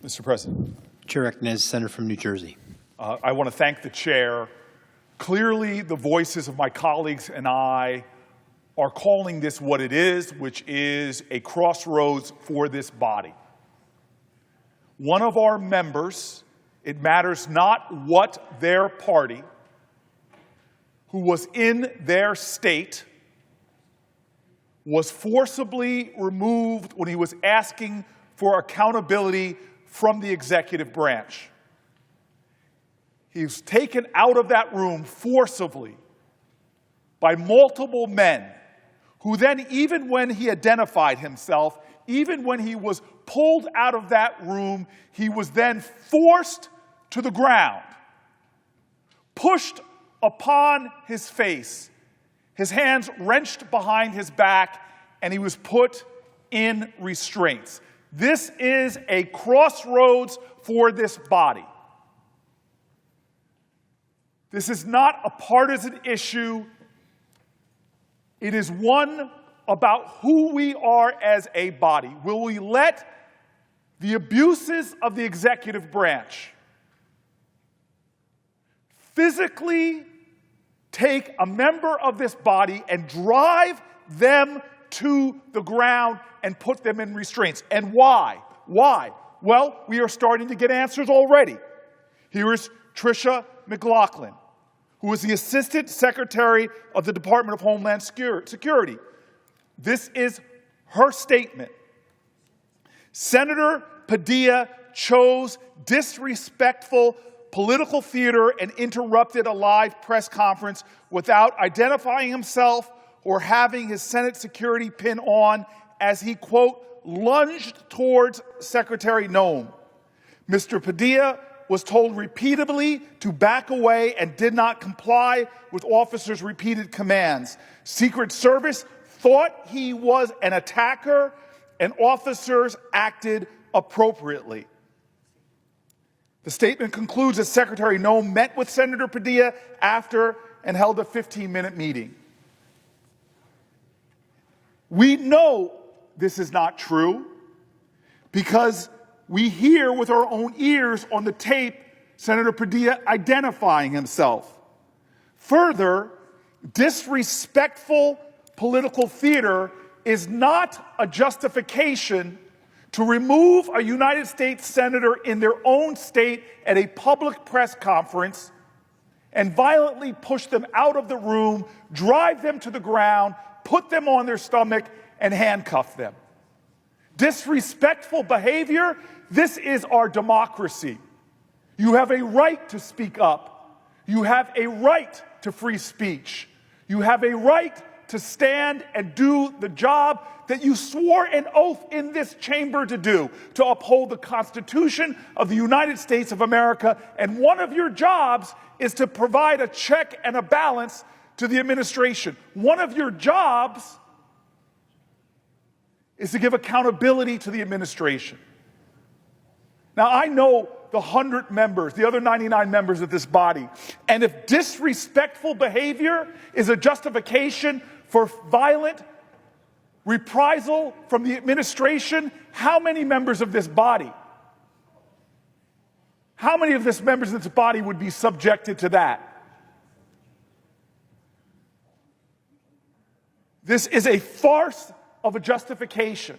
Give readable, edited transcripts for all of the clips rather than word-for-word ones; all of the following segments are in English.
Mr. President. Chair recognizes the senator from New Jersey. I want to thank the chair. Clearly, the voices of my colleagues and I are calling this what it is, which is a crossroads for this body. One of our members, it matters not what their party, who was in their state, was forcibly removed when he was asking for accountability from the executive branch. He was taken out of that room forcibly by multiple men who then, even when he identified himself, even when he was pulled out of that room, he was then forced to the ground, pushed upon his face, his hands wrenched behind his back, and he was put in restraints. This is a crossroads for this body. This is not a partisan issue. It is one about who we are as a body. Will we let the abuses of the executive branch physically take a member of this body and drive them to the ground and put them in restraints? And why? Why? Well, we are starting to get answers already. Here is Tricia McLaughlin, who is the Assistant Secretary of the Department of Homeland Security. This is her statement. Senator Padilla chose disrespectful political theater and interrupted a live press conference without identifying himself or having his Senate security pin on as he, quote, lunged towards Secretary Noem. Mr. Padilla was told repeatedly to back away and did not comply with officers' repeated commands. Secret Service thought he was an attacker, and officers acted appropriately. The statement concludes that Secretary Noem met with Senator Padilla after and held a 15-minute meeting. We know this is not true because we hear with our own ears on the tape Senator Padilla identifying himself. Further, disrespectful political theater is not a justification to remove a United States senator in their own state at a public press conference and violently push them out of the room, drive them to the ground, put them on their stomach, and handcuff them. Disrespectful behavior, this is our democracy. You have a right to speak up. You have a right to free speech. You have a right to stand and do the job that you swore an oath in this chamber to do, to uphold the Constitution of the United States of America. And one of your jobs is to provide a check and a balance to the administration. One of your jobs is to give accountability to the administration. Now, I know the 100 members, the other 99 members of this body, and if disrespectful behavior is a justification for violent reprisal from the administration, how many members of this body, how many of this members of this body would be subjected to that? This is a farce of a justification.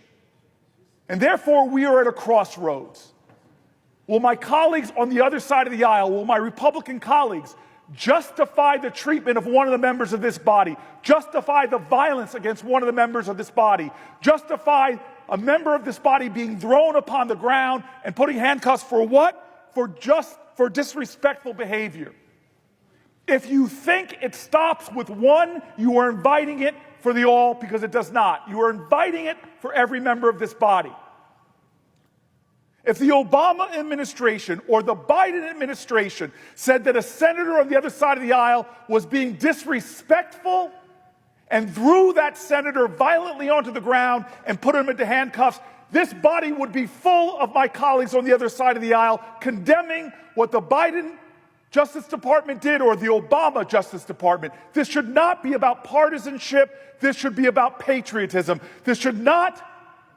And therefore, we are at a crossroads. Will my colleagues on the other side of the aisle, will my Republican colleagues justify the treatment of one of the members of this body, justify the violence against one of the members of this body, justify a member of this body being thrown upon the ground and putting handcuffs for what? For disrespectful behavior. If you think it stops with one, you are inviting it for the all, because it does not. You are inviting it for every member of this body. If the Obama administration or the Biden administration said that a senator on the other side of the aisle was being disrespectful and threw that senator violently onto the ground and put him into handcuffs, this body would be full of my colleagues on the other side of the aisle condemning what the Biden Justice Department did or the Obama Justice Department. This should not be about partisanship. This should be about patriotism. This should not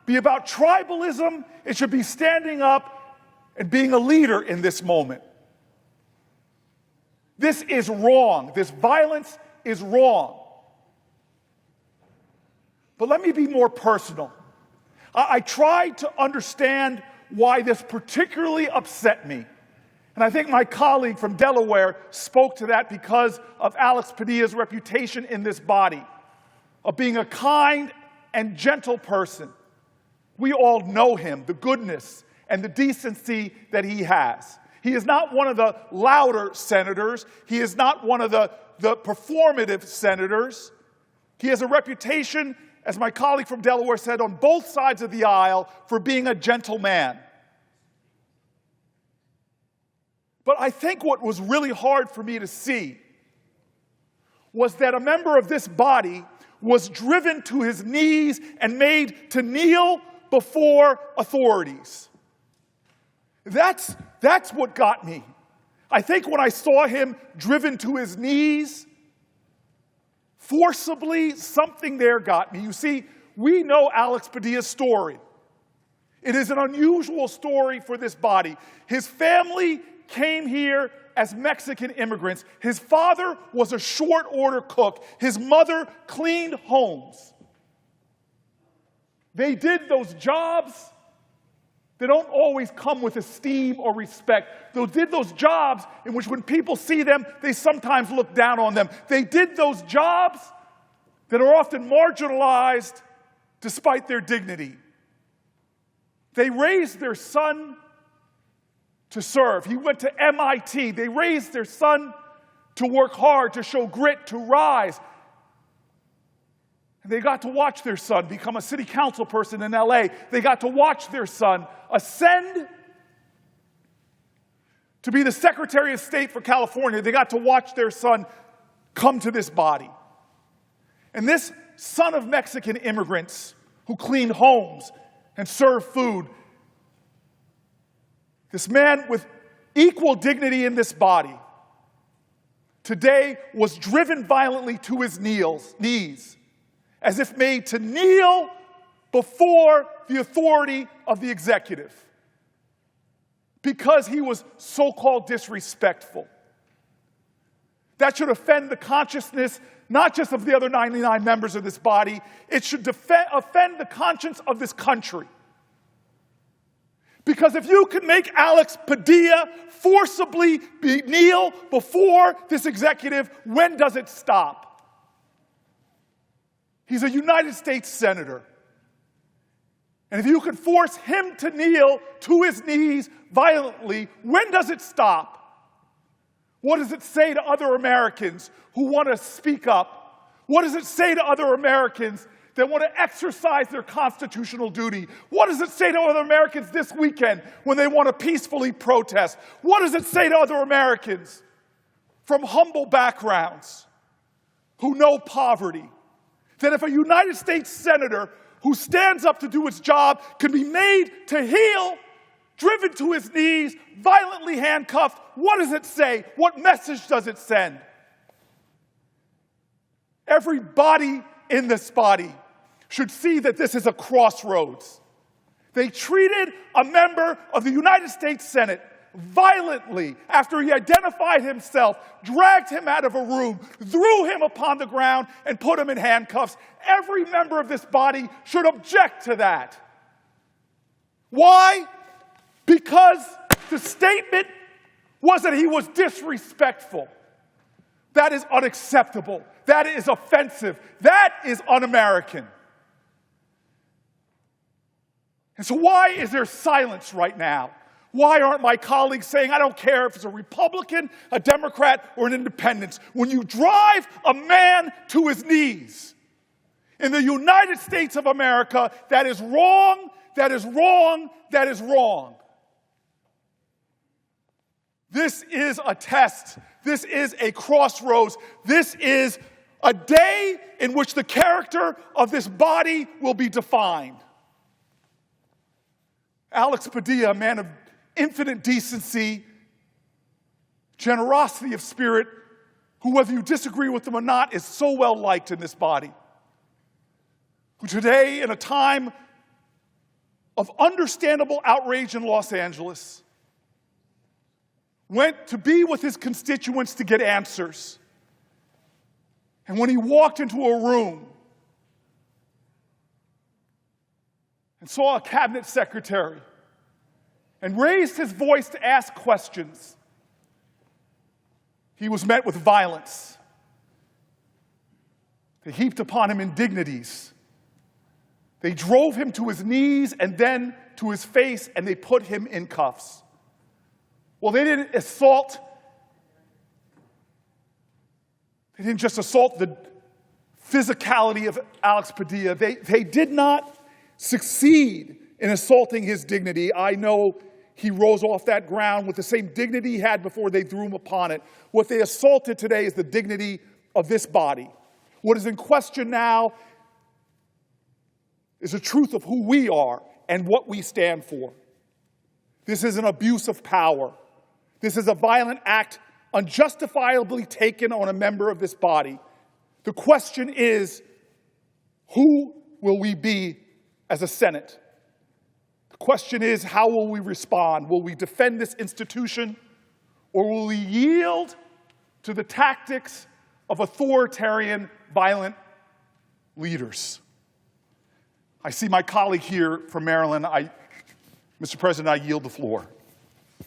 be about tribalism. It should be standing up and being a leader in this moment. This is wrong. This violence is wrong. But let me be more personal. I tried to understand why this particularly upset me. And I think my colleague from Delaware spoke to that because of Alex Padilla's reputation in this body, of being a kind and gentle person. We all know him, the goodness and the decency that he has. He is not one of the louder senators. He is not one of the performative senators. He has a reputation, as my colleague from Delaware said, on both sides of the aisle for being a gentle man. But I think what was really hard for me to see was that a member of this body was driven to his knees and made to kneel before authorities. That's what got me. I think when I saw him driven to his knees, forcibly, something there got me. You see, we know Alex Padilla's story. It is an unusual story for this body. His family came here as Mexican immigrants. His father was a short-order cook. His mother cleaned homes. They did those jobs that don't always come with esteem or respect. They did those jobs in which when people see them, they sometimes look down on them. They did those jobs that are often marginalized despite their dignity. They raised their son to serve. He went to MIT. They raised their son to work hard, to show grit, to rise. And they got to watch their son become a city council person in LA. They got to watch their son ascend to be the Secretary of State for California. They got to watch their son come to this body. And this son of Mexican immigrants who cleaned homes and served food, this man with equal dignity in this body, today was driven violently to his knees, as if made to kneel before the authority of the executive, because he was so-called disrespectful. That should offend the consciousness, not just of the other 99 members of this body, it should offend the conscience of this country. Because if you can make Alex Padilla forcibly kneel before this executive, when does it stop? He's a United States senator. And if you can force him to kneel to his knees violently, when does it stop? What does it say to other Americans who want to speak up? What does it say to other Americans that want to exercise their constitutional duty? What does it say to other Americans this weekend when they want to peacefully protest? What does it say to other Americans from humble backgrounds who know poverty? That if a United States senator who stands up to do his job can be made to heel, driven to his knees, violently handcuffed, what does it say? What message does it send? Everybody in this body should see that this is a crossroads. They treated a member of the United States Senate violently after he identified himself, dragged him out of a room, threw him upon the ground, and put him in handcuffs. Every member of this body should object to that. Why? Because the statement was that he was disrespectful. That is unacceptable. That is offensive. That is un-American. And so why is there silence right now? Why aren't my colleagues saying, I don't care if it's a Republican, a Democrat, or an independent? When you drive a man to his knees in the United States of America, that is wrong, that is wrong, that is wrong. This is a test. This is a crossroads. This is a day in which the character of this body will be defined. Alex Padilla, a man of infinite decency, generosity of spirit, who, whether you disagree with him or not, is so well liked in this body, who today, in a time of understandable outrage in Los Angeles, went to be with his constituents to get answers. And when he walked into a room and saw a cabinet secretary and raised his voice to ask questions, he was met with violence. They heaped upon him indignities. They drove him to his knees and then to his face, and they put him in cuffs. Well, they didn't just assault the physicality of Alex Padilla. They did not succeed in assaulting his dignity. I know he rose off that ground with the same dignity he had before they threw him upon it. What they assaulted today is the dignity of this body. What is in question now is the truth of who we are and what we stand for. This is an abuse of power. This is a violent act unjustifiably taken on a member of this body. The question is, who will we be as a Senate? The question is, how will we respond? Will we defend this institution, or will we yield to the tactics of authoritarian, violent leaders? I see my colleague here from Maryland. Mr. President, I yield the floor.